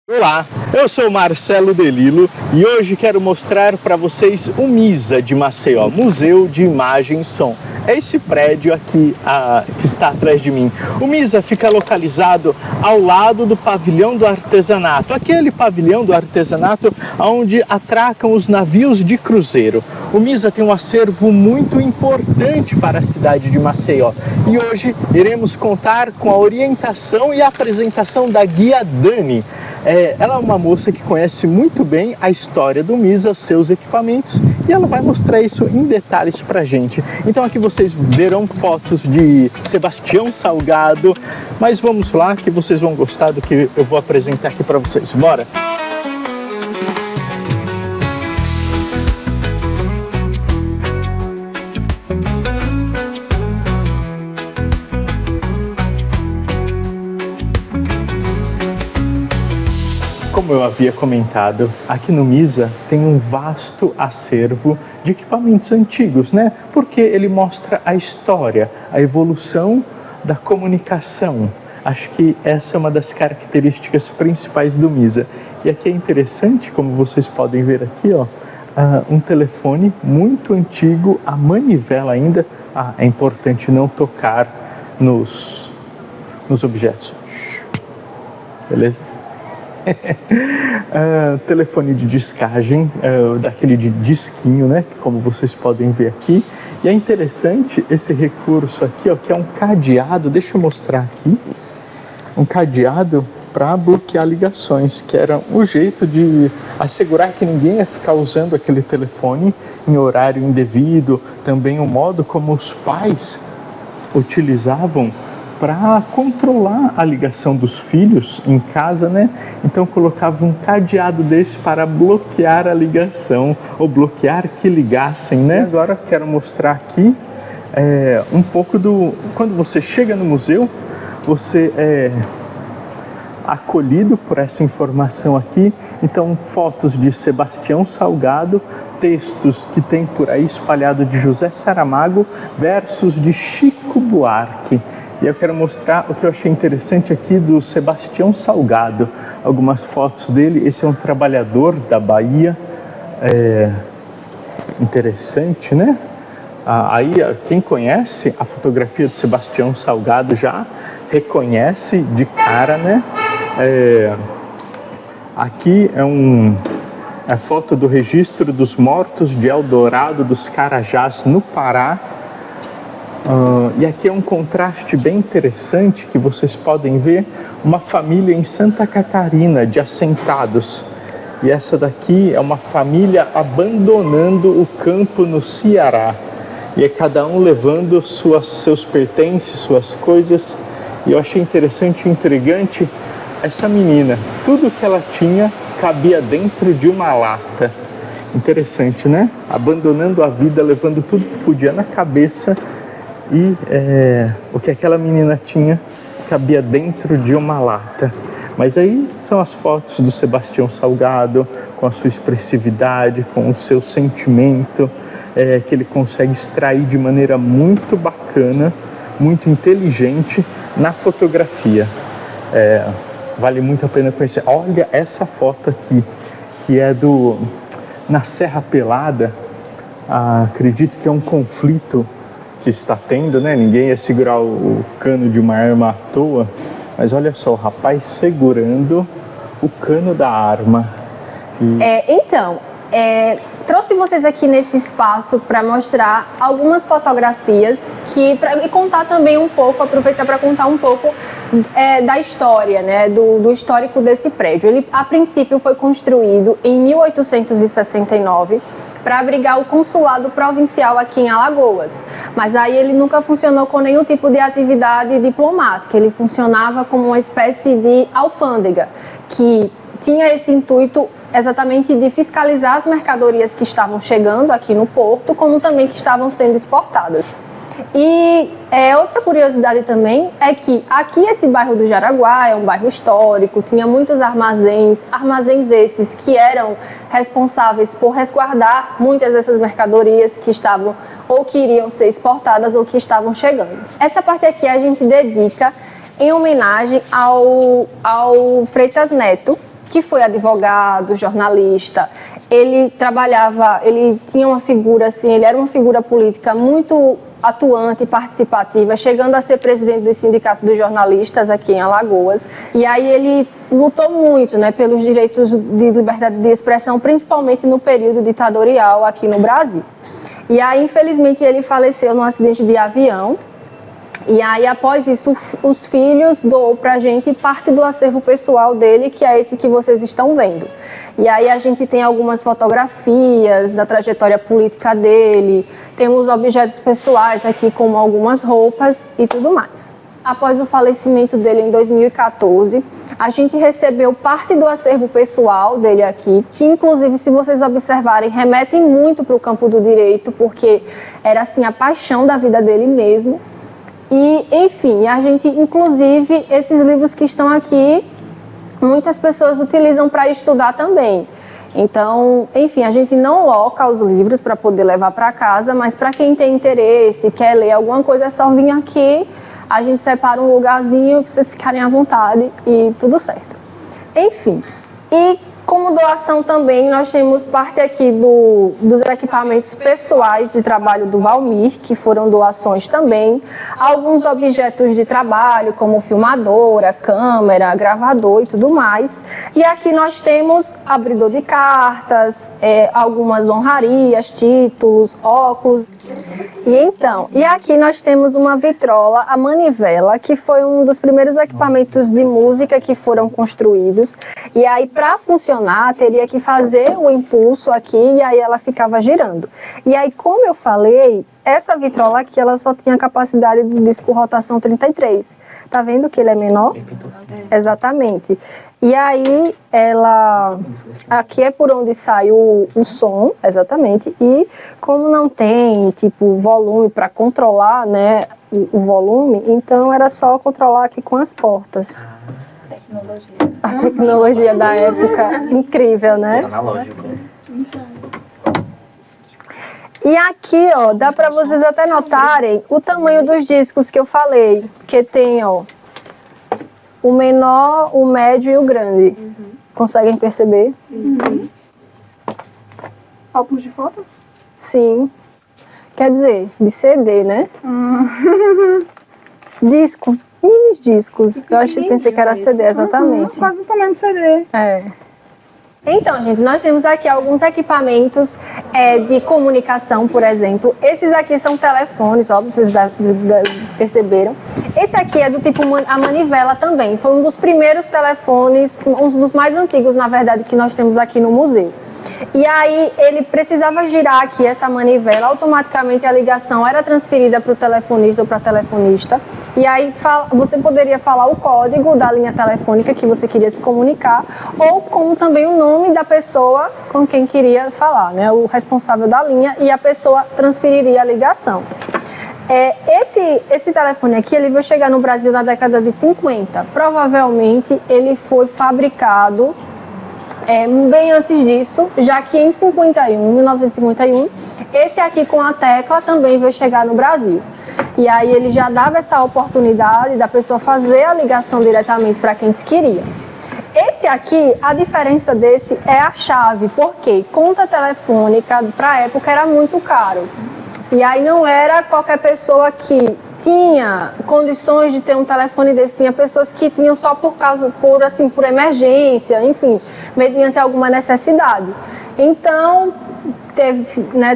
Olá, eu sou Marcelo Delilo e hoje quero mostrar para vocês o MISA de Maceió, Museu de Imagem e Som. É esse prédio aqui que está atrás de mim. O MISA fica localizado ao lado do pavilhão do artesanato, aquele pavilhão do artesanato onde atracam os navios de cruzeiro. O MISA tem um acervo muito importante para a cidade de Maceió e hoje iremos contar com a orientação e a apresentação da guia Dani. Ela é uma moça que conhece muito bem a história do MISA, seus equipamentos, e ela vai mostrar isso em detalhes pra gente. Então aqui vocês verão fotos de Sebastião Salgado, mas vamos lá que vocês vão gostar do que eu vou apresentar aqui para vocês. Bora! Como eu havia comentado, aqui no MISA tem um vasto acervo de equipamentos antigos, né? Porque ele mostra a história, a evolução da comunicação. Acho que essa é uma das características principais do MISA. E aqui é interessante, como vocês podem ver aqui, ó, um telefone muito antigo, a manivela ainda. É importante não tocar nos objetos. Beleza? Telefone de discagem, daquele de disquinho, né? Como vocês podem ver aqui. E é interessante esse recurso aqui, ó, que é um cadeado. Deixa eu mostrar aqui. Um cadeado para bloquear ligações, que era o jeito de assegurar que ninguém ia ficar usando aquele telefone em horário indevido. Também o modo como os pais utilizavam para controlar a ligação dos filhos em casa, né? Então colocava um cadeado desse para bloquear a ligação ou bloquear que ligassem, né? E agora quero mostrar aqui um pouco quando você chega no museu, você é acolhido por essa informação aqui. Então fotos de Sebastião Salgado, textos que tem por aí espalhado de José Saramago, versos de Chico Buarque. E eu quero mostrar o que eu achei interessante aqui do Sebastião Salgado. Algumas fotos dele. Esse é um trabalhador da Bahia. Interessante, né? Aí, quem conhece a fotografia do Sebastião Salgado já reconhece de cara, né? Aqui é a foto do registro dos mortos de Eldorado dos Carajás, no Pará. E aqui é um contraste bem interessante que vocês podem ver, uma família em Santa Catarina de assentados. E essa daqui é uma família abandonando o campo no Ceará. E é cada um levando seus pertences, suas coisas. E eu achei interessante e intrigante essa menina. Tudo que ela tinha cabia dentro de uma lata. Interessante, né? Abandonando a vida, levando tudo que podia na cabeça. E o que aquela menina tinha cabia dentro de uma lata. Mas aí são as fotos do Sebastião Salgado, com a sua expressividade, com o seu sentimento, que ele consegue extrair de maneira muito bacana, muito inteligente na fotografia. Vale muito a pena conhecer. Olha essa foto aqui, que é na Serra Pelada. Acredito que é um conflito que está tendo, né? Ninguém ia segurar o cano de uma arma à toa, mas olha só, o rapaz segurando o cano da arma. Trouxe vocês aqui nesse espaço para mostrar algumas fotografias e contar também um pouco, aproveitar para contar um pouco da história, né, do histórico desse prédio. Ele, a princípio, foi construído em 1869 para abrigar o consulado provincial aqui em Alagoas, mas aí ele nunca funcionou com nenhum tipo de atividade diplomática. Ele funcionava como uma espécie de alfândega que tinha esse intuito exatamente de fiscalizar as mercadorias que estavam chegando aqui no porto, como também que estavam sendo exportadas. E outra curiosidade também é que aqui esse bairro do Jaraguá é um bairro histórico, tinha muitos armazéns esses que eram responsáveis por resguardar muitas dessas mercadorias que estavam ou que iriam ser exportadas ou que estavam chegando. Essa parte aqui a gente dedica em homenagem ao Freitas Neto, que foi advogado, jornalista. Ele tinha uma figura assim, ele era uma figura política muito atuante e participativa, chegando a ser presidente do Sindicato dos Jornalistas aqui em Alagoas. E aí ele lutou muito, né, pelos direitos de liberdade de expressão, principalmente no período ditatorial aqui no Brasil. E aí, infelizmente, ele faleceu num acidente de avião. E aí, após isso, os filhos doou pra gente parte do acervo pessoal dele, que é esse que vocês estão vendo. E aí a gente tem algumas fotografias da trajetória política dele, temos objetos pessoais aqui, como algumas roupas e tudo mais. Após o falecimento dele em 2014, a gente recebeu parte do acervo pessoal dele aqui, que inclusive, se vocês observarem, remetem muito para o campo do direito, porque era assim a paixão da vida dele mesmo. E, enfim, a gente, inclusive, esses livros que estão aqui, muitas pessoas utilizam para estudar também. Então, enfim, a gente não loca os livros para poder levar para casa, mas para quem tem interesse, quer ler alguma coisa, é só vir aqui, a gente separa um lugarzinho para vocês ficarem à vontade e tudo certo. Enfim, e como doação também, nós temos parte aqui dos equipamentos pessoais de trabalho do Valmir, que foram doações também. Alguns objetos de trabalho, como filmadora, câmera, gravador e tudo mais. E aqui nós temos abridor de cartas, algumas honrarias, títulos, óculos. E aqui nós temos uma vitrola, a manivela, que foi um dos primeiros equipamentos de música que foram construídos. E aí, para funcionar, teria que fazer o impulso aqui e aí ela ficava girando. E aí, como eu falei, essa vitrola aqui, ela só tinha a capacidade do disco rotação 33. Tá vendo que ele é menor? Exatamente. E aí, aqui é por onde sai o som, exatamente. E como não tem, tipo, volume para controlar, né, o volume, então era só controlar aqui com as portas. A tecnologia da época, incrível, né? Analógico. E aqui, ó, dá para vocês até notarem o tamanho dos discos que eu falei, que tem, ó, o menor, o médio e o grande. Conseguem perceber? Álbuns de foto? Sim. Quer dizer, de CD, né? Disco. Mini discos. Pensei que era CD, exatamente. Quase o tamanho do CD. É. Então, gente, nós temos aqui alguns equipamentos de comunicação, por exemplo. Esses aqui são telefones, óbvio, vocês perceberam. Esse aqui é do tipo a manivela também. Foi um dos primeiros telefones, um dos mais antigos, na verdade, que nós temos aqui no museu. E aí ele precisava girar aqui essa manivela, automaticamente a ligação era transferida para o telefonista ou para a telefonista. E aí você poderia falar o código da linha telefônica que você queria se comunicar, ou como também o nome da pessoa com quem queria falar, né? O responsável da linha, e a pessoa transferiria a ligação. Esse telefone aqui, ele veio chegar no Brasil na década de 50. Provavelmente ele foi fabricado bem antes disso, já que em 1951, esse aqui com a tecla também veio chegar no Brasil. E aí ele já dava essa oportunidade da pessoa fazer a ligação diretamente para quem se queria. Esse aqui, a diferença desse é a chave, porque conta telefônica para a época era muito caro. E aí não era qualquer pessoa que tinha condições de ter um telefone desse, tinha pessoas que tinham só por emergência, enfim, mediante alguma necessidade. Então,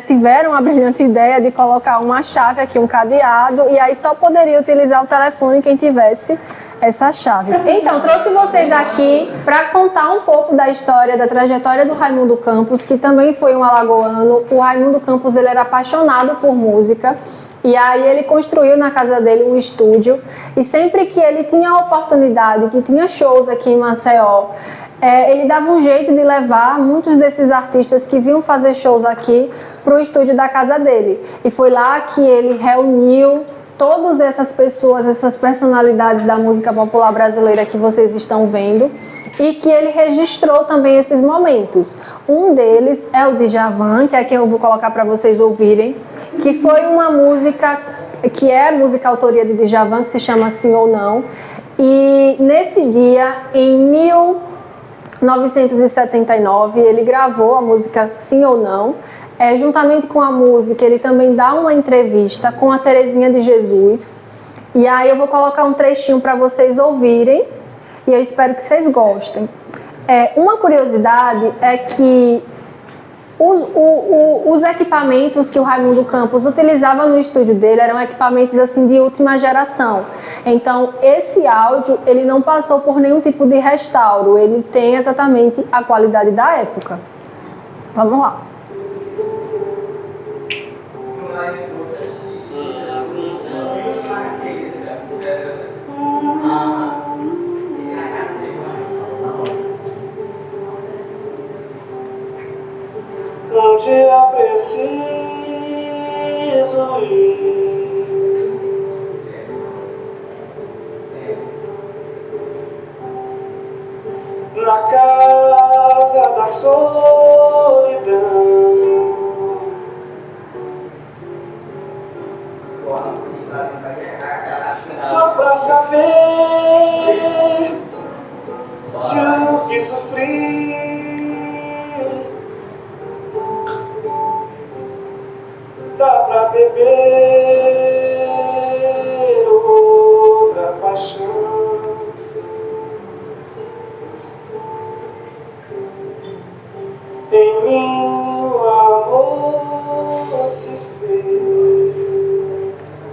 tiveram a brilhante ideia de colocar uma chave aqui, um cadeado, e aí só poderia utilizar o telefone quem tivesse essa chave. Então, trouxe vocês aqui para contar um pouco da história, da trajetória do Raimundo Campos, que também foi um alagoano. O Raimundo Campos, ele era apaixonado por música, e aí ele construiu na casa dele um estúdio, e sempre que ele tinha a oportunidade, que tinha shows aqui em Maceió, ele dava um jeito de levar muitos desses artistas que vinham fazer shows aqui para o estúdio da casa dele. E foi lá que ele reuniu todas essas pessoas, essas personalidades da música popular brasileira que vocês estão vendo, e que ele registrou também esses momentos. Um deles é o Djavan, que é quem eu vou colocar para vocês ouvirem, que foi uma música, que é música autoria do Djavan, que se chama Sim ou Não. E nesse dia, em 1979, ele gravou a música Sim ou Não. Juntamente com a música, ele também dá uma entrevista com a Terezinha de Jesus. E aí eu vou colocar um trechinho para vocês ouvirem e eu espero que vocês gostem. Uma curiosidade é que os equipamentos que o Raimundo Campos utilizava no estúdio dele eram equipamentos assim de última geração. Então esse áudio ele não passou por nenhum tipo de restauro, ele tem exatamente a qualidade da época. Vamos lá. Um dia preciso ir na casa da solidão, só pra saber se o que sofri dá pra beber outra paixão. Em mim o amor se fez.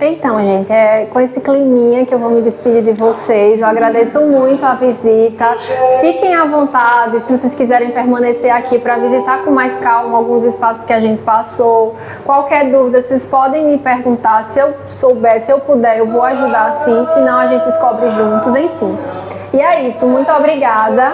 Então, gente, é com esse climinha que eu vou me despedir de vocês. Eu agradeço muito a visita. Fiquem à vontade se vocês quiserem permanecer aqui para visitar com mais calma alguns espaços que a gente passou. Qualquer dúvida, vocês podem me perguntar. Se eu souber, se eu puder, eu vou ajudar sim. Senão a gente descobre juntos, enfim. E é isso. Muito obrigada.